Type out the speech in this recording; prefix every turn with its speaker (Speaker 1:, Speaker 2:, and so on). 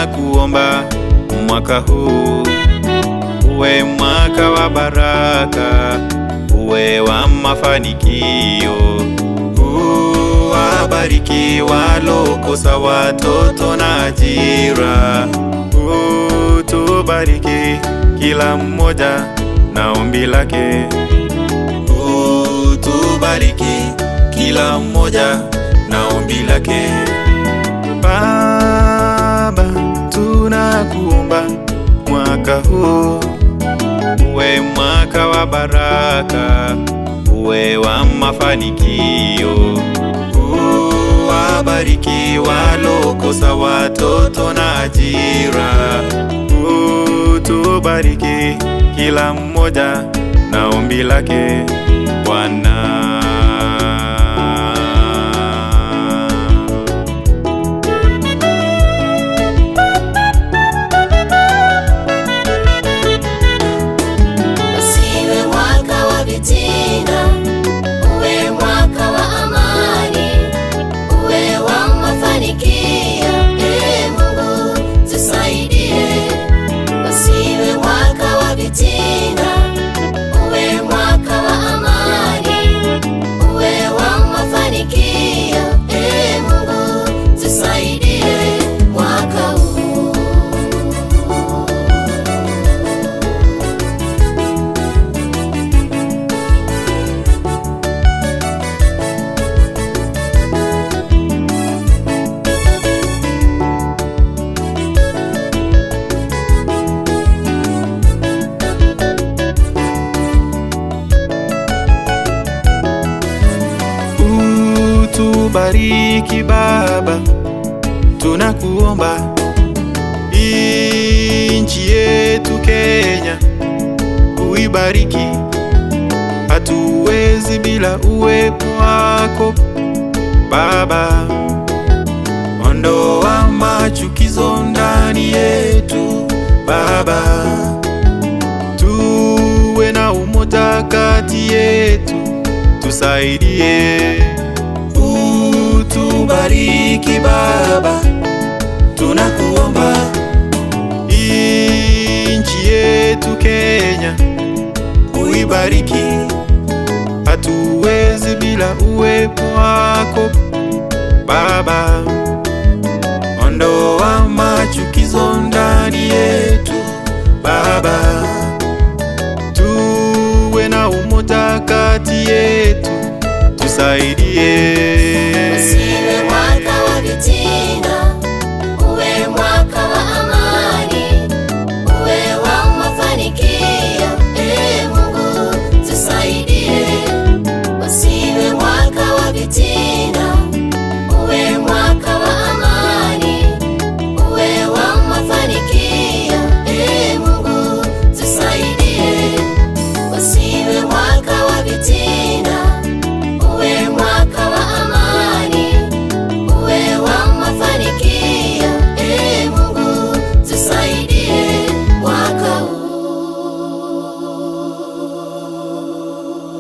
Speaker 1: tunakuomba mwaka huu uwe mwaka wa baraka, uwe wa mafanikio. Wabariki walokosa watoto na ajira. Tubariki kila mmoja na ombi lake. Tubariki kila mmoja na ombi lake. Baba, tunakuomba mwaka huu uwe mwaka wa baraka, uwe wa mafanikio. Wabariki walokosa watoto na ajira. Tubariki kila mmoja na ombi lake, Bwana.
Speaker 2: Usiwe mwaka wa vitina, uwe mwaka wa amani, uwe wa mafanikio. Mungu tusaidie. Usiwe mwaka wa vitina, uwe mwaka wa amani, uwe wa mafanikio. Mungu tusaidie mwaka huu.
Speaker 1: Tubariki Baba, tunakuomba nchi yetu Kenya, uibariki. Hatuwezi bila uwepo wako Baba. Ondoa machukizo ndani yetu Baba, tuwe na umoja kati yetu, tusaidie. Tubariki Baba, tunakuomba nchi yetu Kenya, uibariki. Hatuwezi bila uwepo wako Baba. Ondoa machukizo ndani yetu Baba, tuwe na umoja kati yetu, tusaidie.